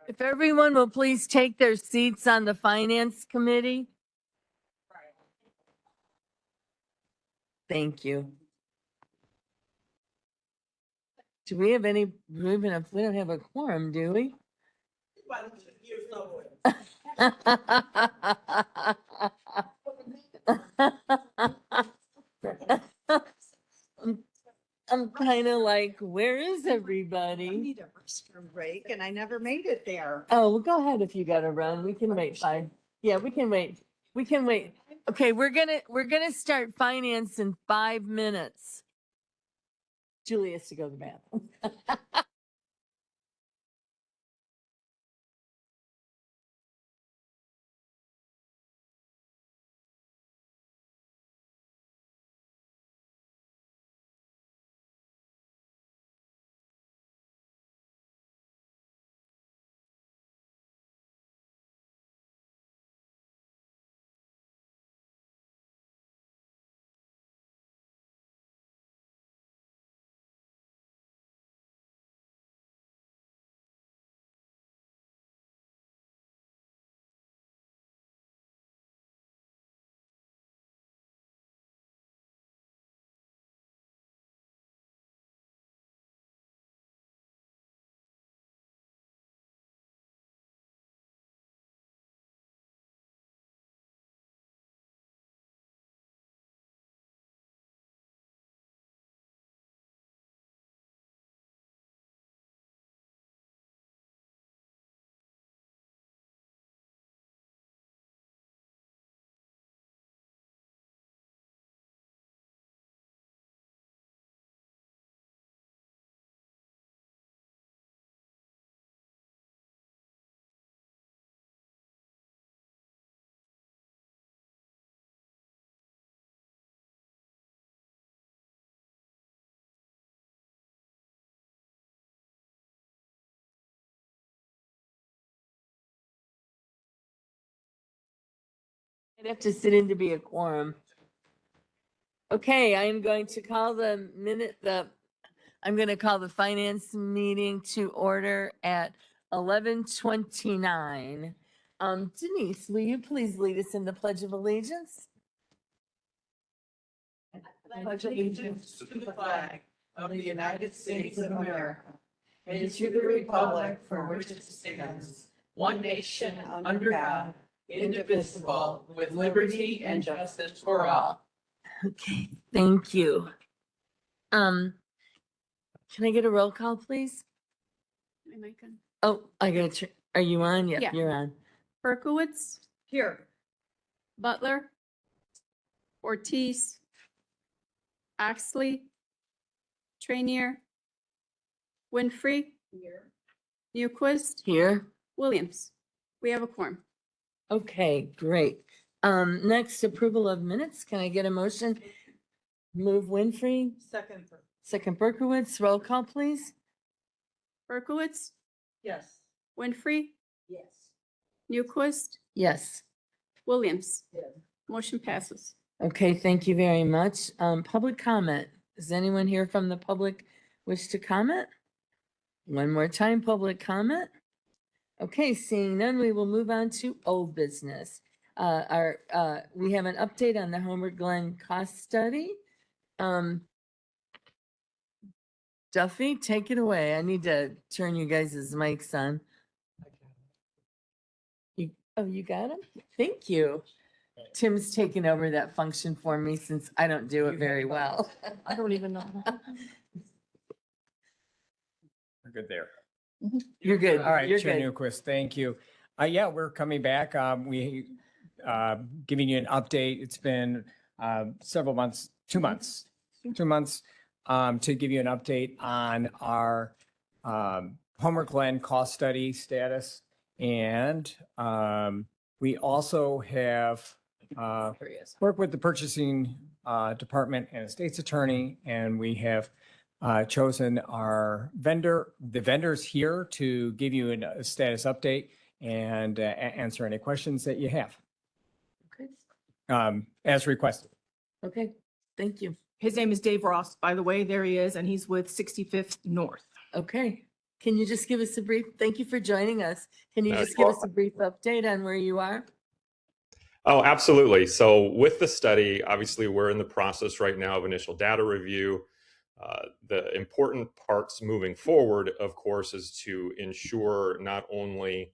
If everyone will please take their seats on the Finance Committee. Thank you. Do we have any, we don't have a quorum, do we? I'm kind of like, where is I everybody? need a restroom break and I never made it there. Oh, well, go ahead if you gotta run. We can wait 5. Yeah, we can wait. We can wait. Okay, we're gonna start finance in 5 minutes. Julie has to go to the bathroom. I'd have to sit in to be a quorum. Okay, I am going to call I'm going to call the finance meeting to order at 11:29. Denise, will you please lead us in the Pledge of Allegiance? Pledge allegiance to the flag of the United States of America and to the republic for which it stands, one nation under God, indivisible, with liberty and justice for all. Okay, thank you. Can I get a roll call, please? Oh, are you on? Yep, Yeah. you're on. Berkowitz, Here. Butler, Ortiz, Oxley, Trainier, Winfrey, Newquist, Here. Williams. We have a quorum. Okay, great. Next, approval of minutes. Can I get a motion? Move Winfrey, Second. second Berkowitz, roll call, please. Berkowitz, Yes. Winfrey, Yes. Newquist, Yes. Williams. Yes. Motion passes. Okay, thank you very much. Public comment. Does anyone here from the public wish to comment? One more time, public comment. Okay, seeing none, we will move on to old business. We have an update on the Homer Glen cost study. Duffy, take it away. I need to turn you guys' mics on. You got him? Thank you. Tim's taken over that function for me since I don't do it very well. I don't even know. We're good there. You're good. All right, You're Chair good. Newquist, thank you. Yeah, we're coming back. We giving you an update. It's been several months, 2 months, 2 months to give you an update on our Homer Glen cost study status. And we also have worked with the purchasing department and state's attorney, and we have chosen our the vendors here to give you a status update and answer any questions that you have as requested. Okay, thank you. His name is Dave Ross, by the way. There he is, and he's with 65th North. Okay, Can you just give us a brief, thank you for joining us. Can you No, just you're give us a brief update on where you are? Oh, absolutely. So with the study, obviously, we're in the process right now of initial data review. The important parts moving forward, of course, is to ensure not only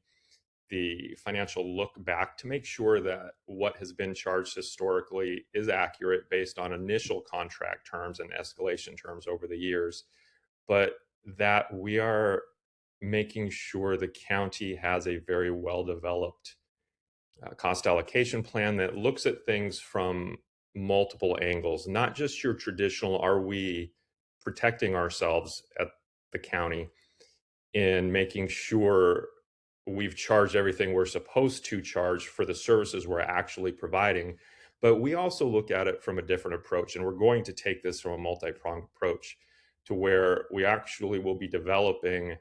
the financial look back to make sure that what has been charged historically is accurate based on initial contract terms and escalation terms over the years, but that we are making sure the county has a very well developed cost allocation plan that looks at things from multiple angles, not just your traditional, are we protecting ourselves at the county in making sure we've charged everything we're supposed to charge for the services we're actually providing. But we also look at it from a different approach, and we're going to take this from a multi-pronged approach to where we actually will be developing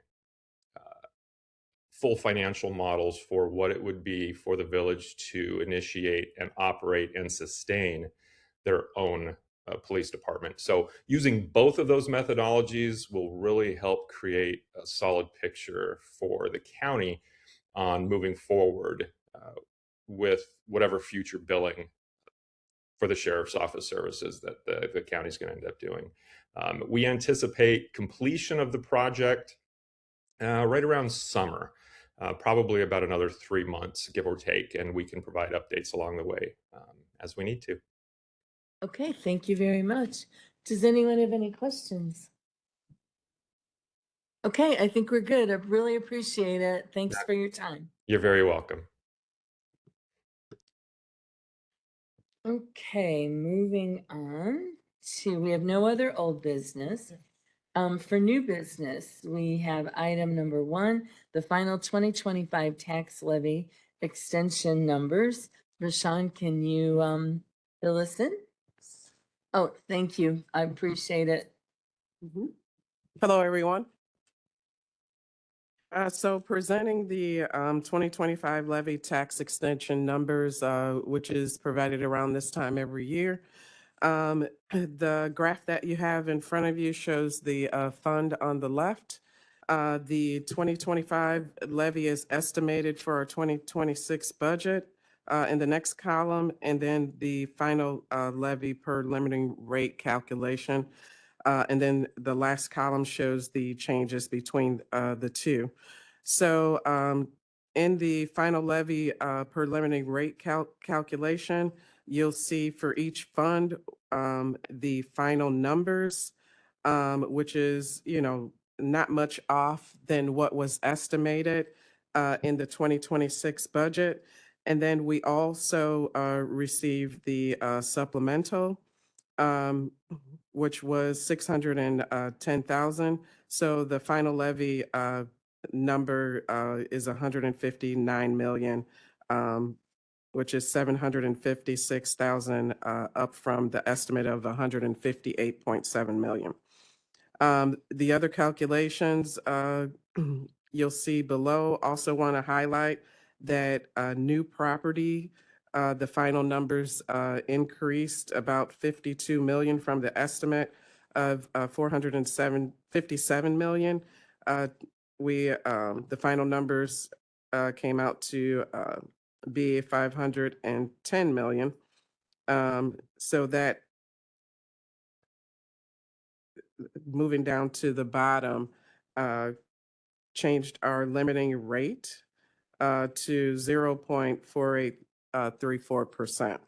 full financial models for what it would be for the village to initiate and operate and sustain their own police department. So using both of those methodologies will really help create a solid picture for the county on moving forward with whatever future billing for the sheriff's office services that the county is going to end up doing. We anticipate completion of the project right around summer. Probably about another 3 months, give or take, and we can provide updates along the way as we need to. Okay, thank you very much. Does anyone have any questions? Okay, I think we're good. I really appreciate it. Thanks for your time. You're very welcome. Okay, moving on to, we have no other old business. For new business, we have item number 1, the final 2025 tax levy extension numbers. Rashawn, can you fill us in? Oh, thank you. I appreciate it. Hello, everyone. So presenting the 2025 levy tax extension numbers, which is provided around this time every year. The graph that you have in front of you shows the fund on the left. The 2025 levy is estimated for our 2026 budget in the next column, and then the final levy per limiting rate calculation. And then the last column shows the changes between the two. So in the final levy per limiting rate calculation, you'll see for each fund the final numbers, which is, not much off than what was estimated in the 2026 budget. And then we also received the supplemental, which was 610,000. So the final levy number is 159 million, which is 756,000 up from the estimate of 158.7 million. The other calculations you'll see below. Also want to highlight that new property, the final numbers increased about 52 million from the estimate of 457 million. The final numbers came out to be 510 million. So that, moving down to the bottom, changed our limiting rate to 0.4834%.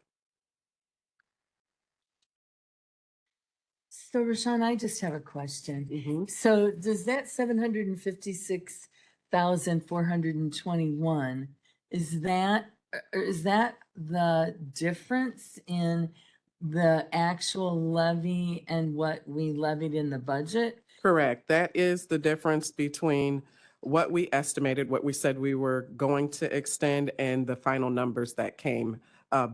So Rashawn, I just have a question. So does that 756,421, is that the difference in the actual levy and what we levied in the budget? Correct. That is the difference between what we estimated, what we said we were going to extend, and the final numbers that came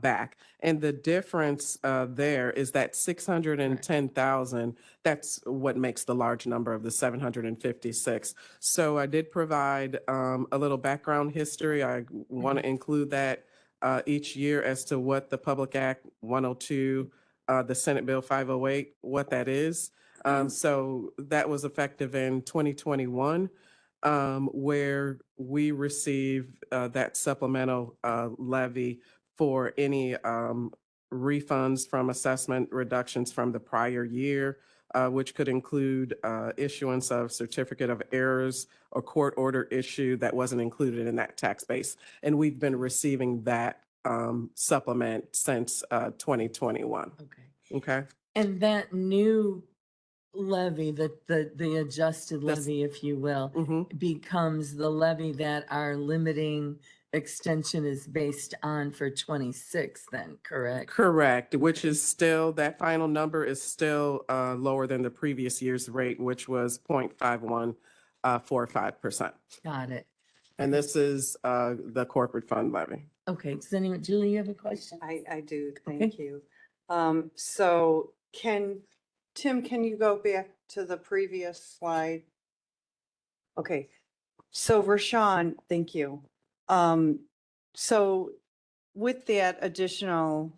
back. And the difference there is that 610,000, that's what makes the large number of the 756. So I did provide a little background history. I want to include that each year as to what the Public Act 102, the Senate Bill 508, what that is. So that was effective in 2021. where we receive that supplemental levy for any refunds from assessment reductions from the prior year, which could include issuance of certificate of errors or court order issue that wasn't included in that tax base. And we've been receiving that supplement since 2021. Okay. Okay. And that new levy, the adjusted That's- levy, if you will, Mhm. becomes the levy that our limiting extension is based on for 26 then, correct? Correct, which is still, that final number is still lower than the previous year's rate, which was 0.5145%. Got it. And this is the corporate fund levy. Okay, does anyone, Julie, you have a question? I do, Okay. thank you. So Tim, can you go back to the previous slide? Okay, so Rashawn, thank you. So with that additional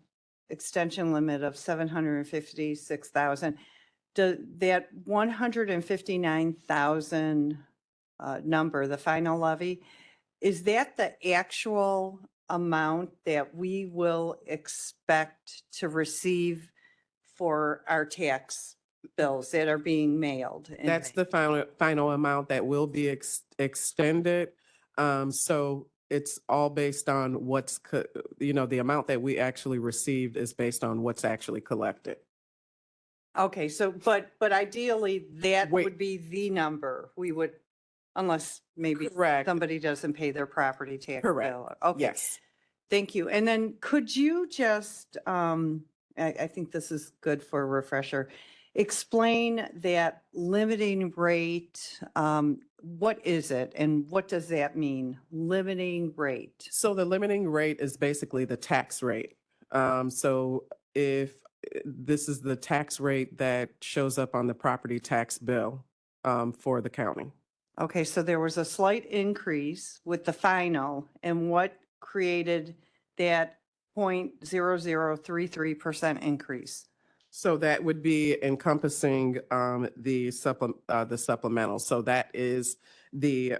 extension limit of 756,000, that 159,000 number, the final levy, is that the actual amount that we will expect to receive for our tax bills that are being mailed? in That's May? the final amount that will be extended. So it's all based on the amount that we actually received is based on what's actually collected. Okay, so, but ideally, that Wait. would be the number we would, unless maybe Correct. somebody doesn't pay their property tax Correct. bill. Okay, Yes. thank you. And then could you just, I think this is good for a refresher, explain that limiting rate, what is it and what does that mean? Limiting rate? So the limiting rate is basically the tax rate. So if this is the tax rate that shows up on the property tax bill for the county. Okay, so there was a slight increase with the final, and what created that 0.0033% increase? So that would be encompassing the supplemental. So that is the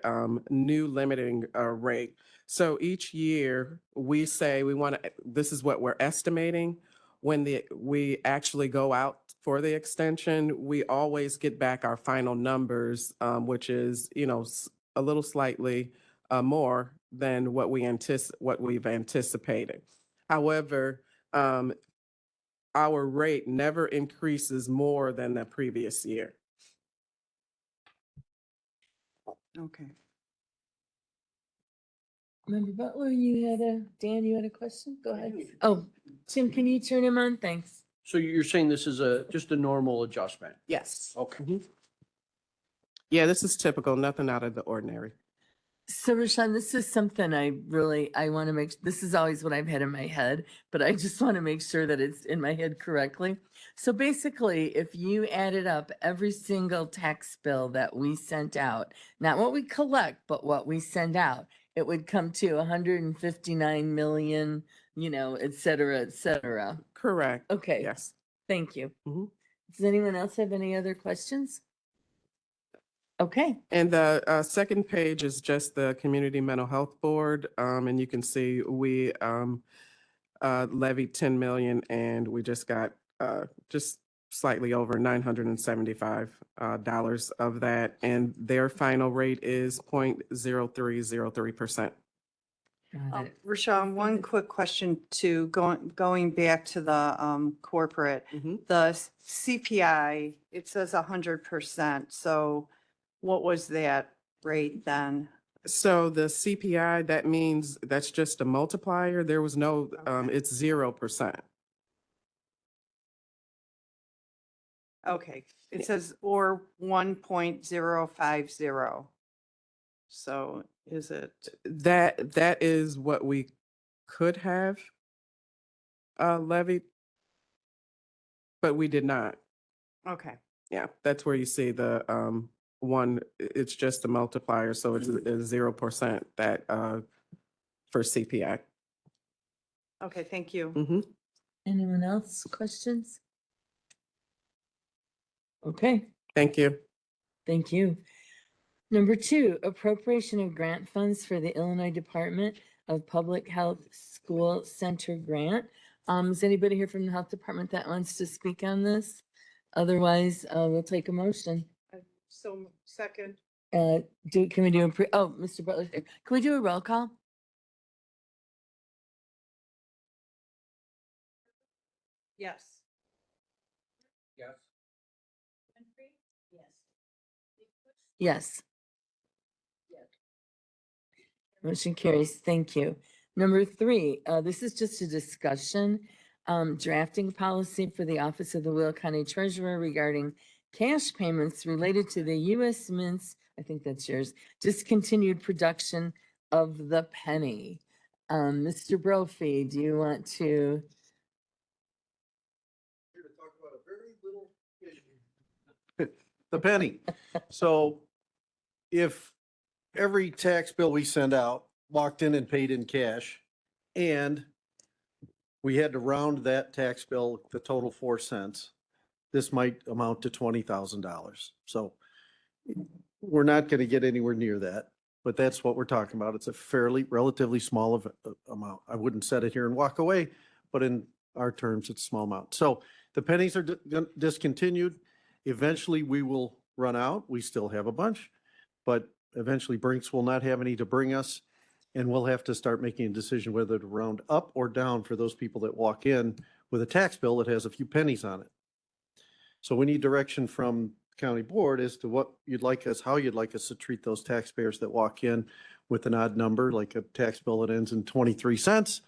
new limiting rate. So each year we say we want to, this is what we're estimating. When we actually go out for the extension, we always get back our final numbers, which is, a little slightly more than what we've anticipated. However, our rate never increases more than the previous year. Okay. Member Butler, Dan, you had a question? Go ahead. Oh, Tim, can you turn him on? Thanks. So you're saying this is just a normal adjustment? Yes. Okay. Yeah, this is typical, nothing out of the ordinary. So Rashawn, this is something I want to this is always what I've had in my head, but I just want to make sure that it's in my head correctly. So basically, if you added up every single tax bill that we sent out, not what we collect, but what we send out, it would come to 159 million, et cetera, et cetera. Correct. Okay. Yes. Thank you. Mhm. Does anyone else have any other questions? Okay. And the second page is just the Community Mental Health Board. And you can see we levied 10 million and we just got just slightly over $975 of that. And their final rate is 0.0303%. Got it. Rashawn, one quick question to going back to the corporate, Mhm. the CPI, it says 100%. So what was that rate then? So the CPI, that means that's just a multiplier. There was no, Okay. it's 0%. Okay, it says or 1.050. So is it, That is what we could have levied, but we did not. okay, Yeah, that's where you see the it's just a multiplier, so it's 0% that for CPI. okay, thank you. Mhm. Anyone else? Questions? Okay. Thank you. Thank you. Number 2, appropriation of grant funds for the Illinois Department of Public Health School Center Grant. Is anybody here from the Health Department that wants to speak on this? Otherwise, we'll take a motion. So second. Can we do a, Mr. Butler, can we do a roll call? Yes. Yes. Yes. Motion carries. Thank you. Number 3, this is just a discussion. Drafting policy for the Office of the Will County Treasurer regarding cash payments related to the U.S. Mint's, I think that's yours, discontinued production of the penny. Mr. Brophy, do you want to? Here to talk about a very little issue. The penny. So if every tax bill we send out walked in and paid in cash, and we had to round that tax bill, the total 4 cents, this might amount to $20,000. So we're not going to get anywhere near that, but that's what we're talking about. It's a fairly relatively small amount. I wouldn't set it here and walk away, but in our terms, it's a small amount. So the pennies are discontinued. Eventually we will run out. We still have a bunch, but eventually Brinks will not have any to bring us. And we'll have to start making a decision whether to round up or down for those people that walk in with a tax bill that has a few pennies on it. So we need direction from county board as to what you'd like us, how you'd like us to treat those taxpayers that walk in with an odd number, like a tax bill that ends in 23 cents.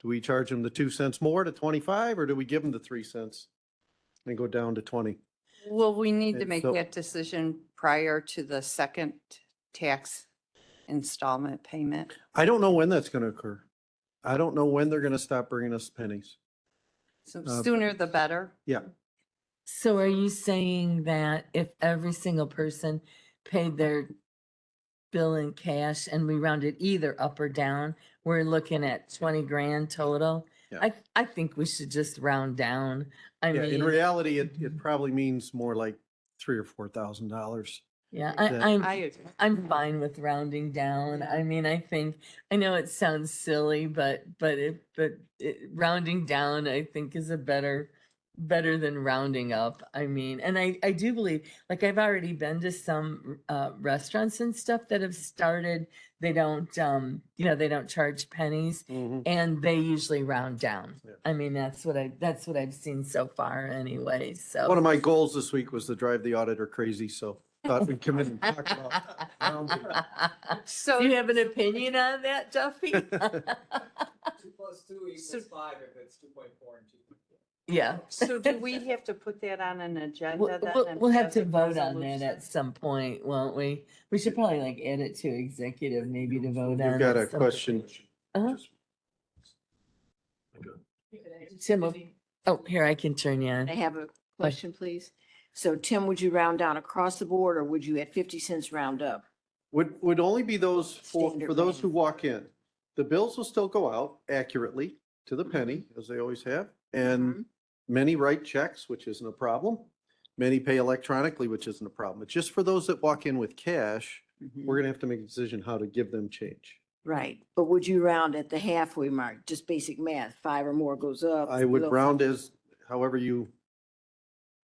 Do we charge them the 2 cents more to 25, or do we give them the 3 cents and go down to 20? Will we need to And make so- that decision prior to the second tax installment payment? I don't know when that's going to occur. I don't know when they're going to stop bringing us pennies. So sooner the better. Yeah. So are you saying that if every single person paid their bill in cash and we rounded either up or down, we're looking at 20 grand total? Yeah. I think we should just round down. I Yeah, in mean, reality, it probably means more like $3,000 or $4,000. yeah, that- I'm fine with rounding down. I mean, I know it sounds silly, but rounding down, I think is a better than rounding up. I mean, and I do believe, like, I've already been to some restaurants and stuff that have started, they don't, they don't charge pennies and they usually round down. Yeah. I mean, that's what I've seen so far anyway, so. One of my goals this week was to drive the auditor crazy, so thought we'd come in and talk about rounding. So Do you have an opinion on that, Duffy? 2 plus 2 So- 5 if it's 2.4 and 2.4. Yeah. So do we have to put that on an agenda then? and We'll have pass to a vote on that resolution? at some point, won't we? We should probably like add it to executive, maybe to vote on. You've got at a some- question. Uh-huh. Tim, here, I can turn you on. I have a question, please. So Tim, would you round down across the board or would you at 50 cents round up? Would only be those for Standard those who range. walk in. The bills will still go out accurately to the penny, as they always have. And many write checks, which isn't a problem. Many pay electronically, which isn't a problem. It's just for those that walk in with cash, we're gonna have to make a decision how to give them change. Right, but would you round at the halfway mark, just basic math, 5 or more goes up? I would below round 5 as however you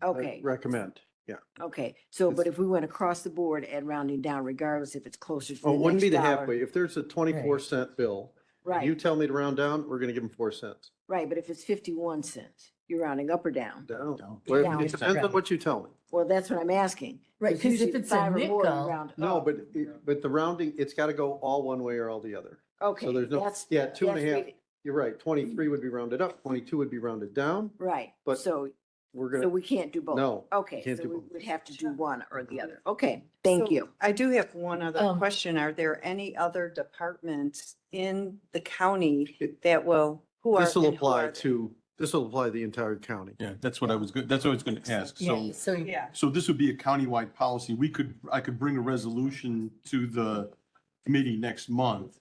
Okay, recommend. Yeah. okay, so but if we went across the board and rounding down regardless if it's closer to the Oh, it wouldn't be next the dollar. halfway. If there's a 24-cent bill, and you Right, tell me to round down, we're gonna give them 4 cents. right, but if it's 51 cents, you're rounding up or down? Down. Down. Well, Down. it depends on what you tell me. Well, that's what I'm asking. Right, 'cause if usually it's a 5 or more, you nickel- round No, up. but the rounding, it's gotta go all one way or all the other. Okay, there's no- that's. yeah, 2.5. that's You're right. 23 would be rounded up, 22 would be rounded down. Right, But so We're So gonna, we can't do both? No, Okay, can't so do we both. would have to do one or the other. Okay, thank So you. I do have one other Um, question. Are there any other departments in the county that will, who are? this will and who apply are they? to, this will apply to the entire county. Yeah, that's what I was, that's what I was going to ask. Yeah, So, so, Yeah, so this would be a countywide policy. I could bring a resolution to the committee next month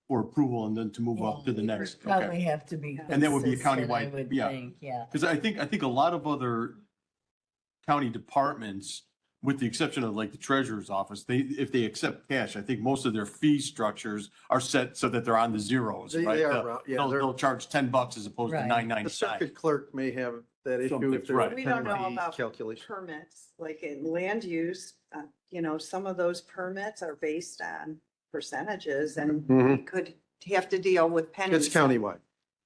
for approval and then to move up to the next. probably Okay. have to be. And that would be a consistent, I countywide- would yeah. think, yeah. Because I think a lot of other county departments with the exception of like the treasurer's office, if they accept cash, I think most of their fee structures are set so that they're on the zeros, They right? are, yeah, They'll charge $10 as opposed to Right. nine The ninety-five. circuit clerk may have that issue Something, if there's right. a We don't know penalty about calculation. permits, like in land use, you know, some of those permits are based on percentages and we Mhm. could have to deal with pennies. It's countywide.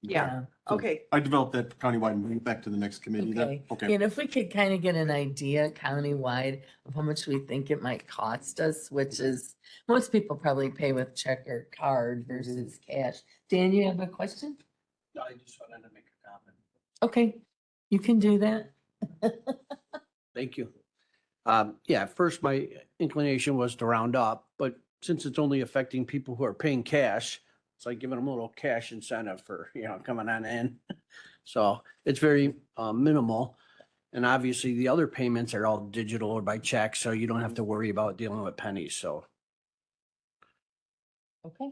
Yeah, okay. I developed that countywide and bring it back to the next committee. That- Okay. Okay. And if we could kind of get an idea countywide of how much we think it might cost us, which is, most people probably pay with check or card versus cash. Dan, you have a question? I just wanted to make a comment. Okay, you can do that. Thank you. Yeah, at first my inclination was to round up, but since it's only affecting people who are paying cash, it's like giving them a little cash incentive for, coming on in. So it's very minimal. And obviously the other payments are all digital or by check, so you don't have to worry about dealing with pennies, so. Okay.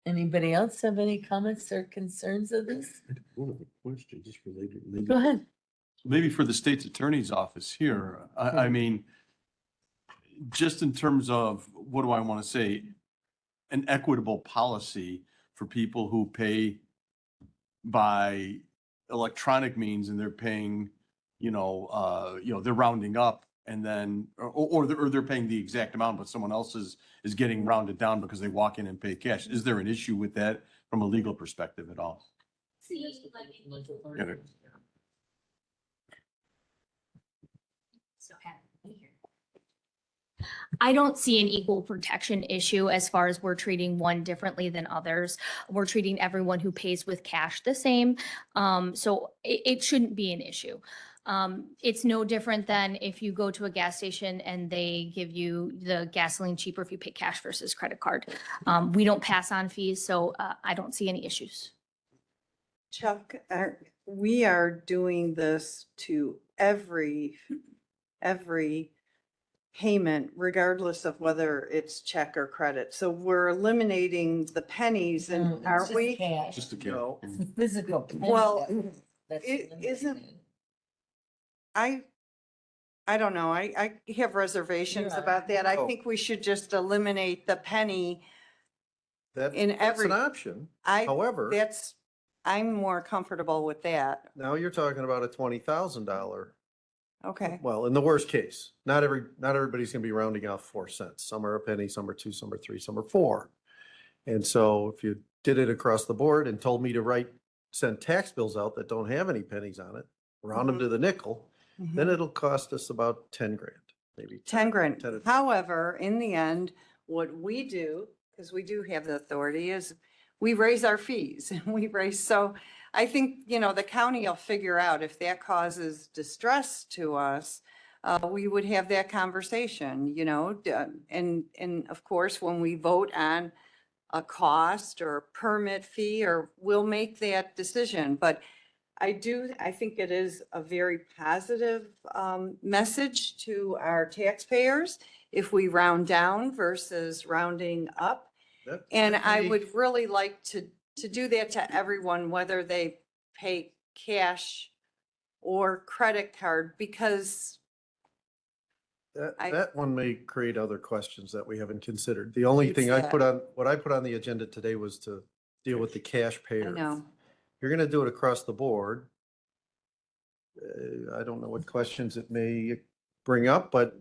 Anybody else have any comments or concerns of this? Question just related. Go ahead. Maybe for the state's attorney's office here, I mean, just in terms of, what do I want to say? An equitable policy for people who pay by electronic means and they're paying, they're rounding up and then, or they're paying the exact amount, but someone else is getting rounded down because they walk in and pay cash. Is there an issue with that from a legal perspective at all? Got it. I don't see an equal protection issue as far as we're treating one differently than others. We're treating everyone who pays with cash the same. So it shouldn't be an issue. It's no different than if you go to a gas station and they give you the gasoline cheaper if you pay cash versus credit card. We don't pass on fees, so I don't see any issues. Chuck, we are doing this to every payment, regardless of whether it's check or credit. So we're eliminating the pennies No, and it's aren't just we? cash. Just a No. kid. It's a physical. penny Well, that's it isn't- eliminated. I don't know. I have reservations Yeah. about that. I Oh. think we should just eliminate the penny. That's In every- an option. I, However, I'm more comfortable with that. now you're talking about a $20,000. Okay. Well, in the worst case, not everybody's gonna be rounding off 4 cents. Some are a penny, some are 2, some are 3, some are 4. And so if you did it across the board and told me to send tax bills out that don't have any pennies on it, round them to the nickel, then it'll cost us about 10 grand, maybe. 10 grand. 10. However, in the end, what we do, because we do have the authority, is we raise our fees. So I think, the county will figure out if that causes distress to us, we would have that conversation, and of course, when we vote on a cost or permit fee, or we'll make that decision. But I think it is a very positive message to our taxpayers if we round down versus rounding up. That- And that I may- would really like to do that to everyone, whether they pay cash or credit card, because I- That one may create other questions that we haven't considered. The only It's thing that- what I put on the agenda today was to deal with the cash I payers. know. You're gonna do it across the board. I don't know what questions it may bring up, but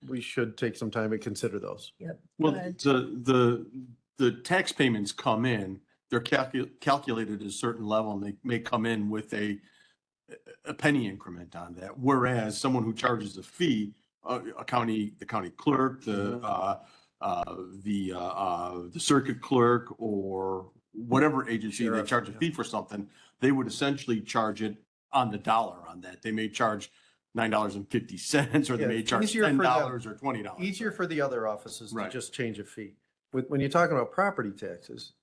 we should take some time and consider those. Well, Right. the tax payments come in, they're calculated at a certain level and they may come in with a penny increment on that. Whereas someone who charges a fee, the county clerk, the circuit clerk, or whatever agency they Sheriff, charge a yeah. fee for something, they would essentially charge it on the dollar on that. They may charge $9.50, or they Yeah, may it's charge easier for them. $10 or $20. Easier for the other offices to Right. just change a fee. When you're talking about property taxes,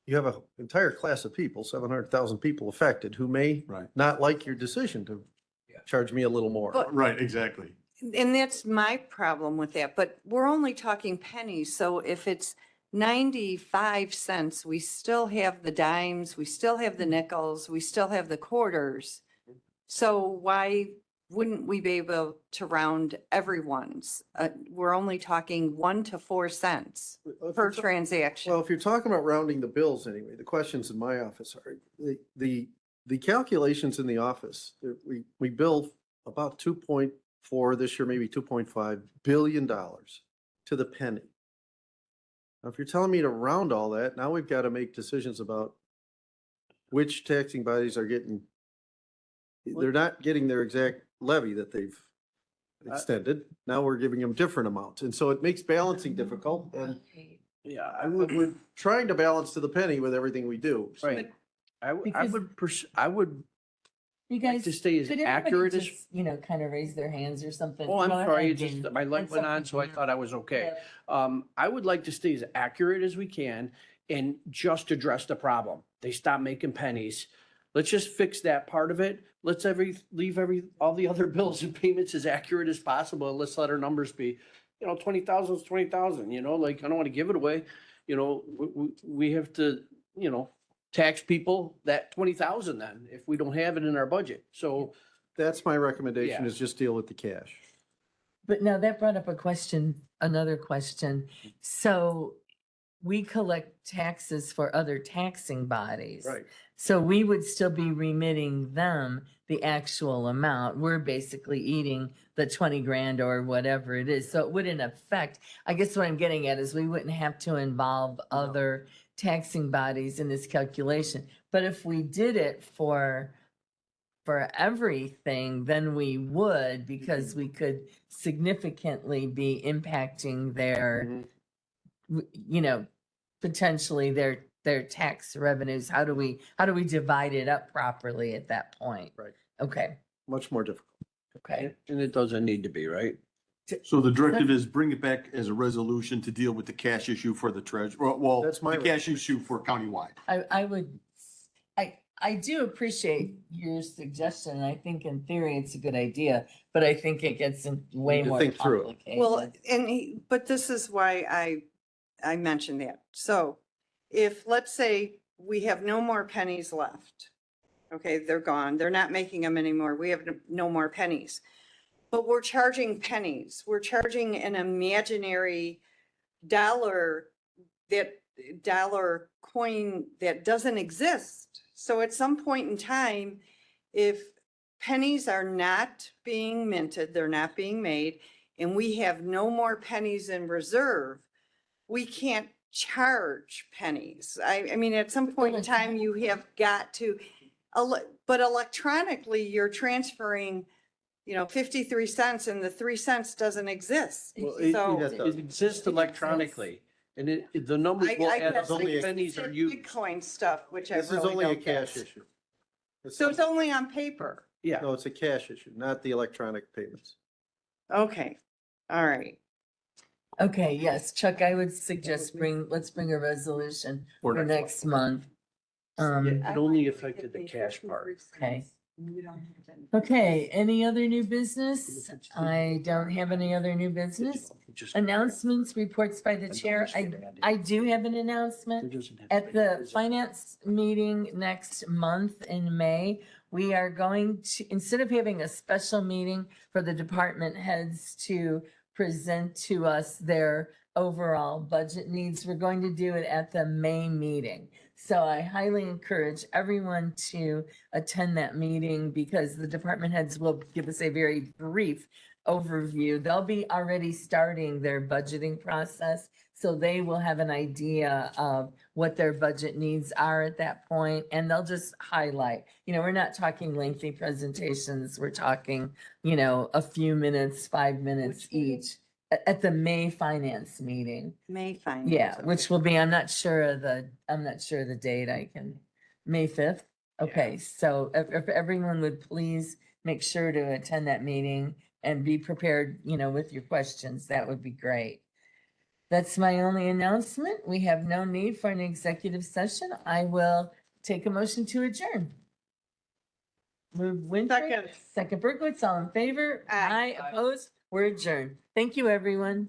you have an entire class of people, 700,000 people affected, who may Right. not like your decision to charge me a little more. But- Right, exactly. And that's my problem with that, but we're only talking pennies, so if it's 95 cents, we still have the dimes, we still have the nickels, we still have the quarters. So why wouldn't we be able to round everyone's? We're only talking 1 to 4 cents per transaction. Well, if you're talking about rounding the bills anyway, the questions in my office are, the calculations in the office, we bill about 2.4 this year, maybe $2.5 billion to the penny. Now, if you're telling me to round all that, now we've got to make decisions about which taxing bodies are getting, they're not getting their exact levy that they've extended. Now we're giving them different amounts. And so it makes balancing difficult, and Yeah, we're trying to balance to the penny with everything we do. So right. I Because- would You like guys, to stay as could everybody accurate as, just, kind of raise their hands or something? oh, I'm Go sorry, ahead, it's just, Dan. my light That's went on, okay, so I Dan. thought I was okay. Yeah. I would like to stay as accurate as we can and just address the problem. They stop making pennies. Let's just fix that part of it. Let's leave all the other bills and payments as accurate as possible. And let's let our numbers be, 20,000 is 20,000, like, I don't want to give it away. We have to, tax people that 20,000 then, if we don't have it in our budget. So, that's my recommendation, Yeah. is just deal with the cash. But now that brought up another question. So we collect taxes for other taxing bodies. Right. So we would still be remitting them the actual amount. We're basically eating the 20 grand or whatever it is. So it wouldn't affect, I guess what I'm getting at is we wouldn't have to involve other taxing bodies in this calculation. But if we did it for everything, then we would, because we could significantly be impacting their, potentially their tax revenues. How do we divide it up properly at that point? Right. Okay, Much more difficult. okay. and it doesn't need to be, right? So the directive is bring it back as a resolution to deal with the cash issue for the treasurer, well, That's my the cash issue for countywide. I do appreciate your suggestion. I think in theory it's a good idea, but I think it gets way to more think through it. complicated. Well, but this is why I mentioned that. So if, let's say, we have no more pennies left. Okay, they're gone. They're not making them anymore. We have no more pennies. But we're charging pennies. We're charging an imaginary dollar coin that doesn't exist. So at some point in time, if pennies are not being minted, they're not being made, and we have no more pennies in reserve, we can't charge pennies. I mean, at some point in time, you have got to, but electronically, you're transferring, 53 cents, and the 3 cents doesn't exist. Well, So- It exists electronically, and the numbers will I add guess up, only like pennies are it's used. Bitcoin stuff, which I This is really only a don't get. cash issue. So it's only on paper. Yeah, No, it's a cash issue, not the electronic payments. Okay, all right. Okay, yes, Chuck, I would suggest let's bring a resolution for next month. it only affected the cash part. Okay. Okay, any other new business? I don't have any other new business. Announcements, reports by the chair. I do have an announcement. At the finance meeting next month in May, we are going to, instead of having a special meeting for the department heads to present to us their overall budget needs, we're going to do it at the May meeting. So I highly encourage everyone to attend that meeting, because the department heads will give us a very brief overview. They'll be already starting their budgeting process, so they will have an idea of what their budget needs are at that point, and they'll just highlight. We're not talking lengthy presentations. We're talking, a few minutes, 5 minutes each at the May finance meeting. May finance. Yeah, which will be, I'm not sure of the date. May 5th. Okay, so if everyone would please make sure to attend that meeting and be prepared, with your questions, that would be great. That's my only announcement. We have no need for an executive session. I will take a motion to adjourn. Move Winfrey, Second. second Berkowitz, all in favor? Aye. Opposed? We're adjourned. Thank you, everyone.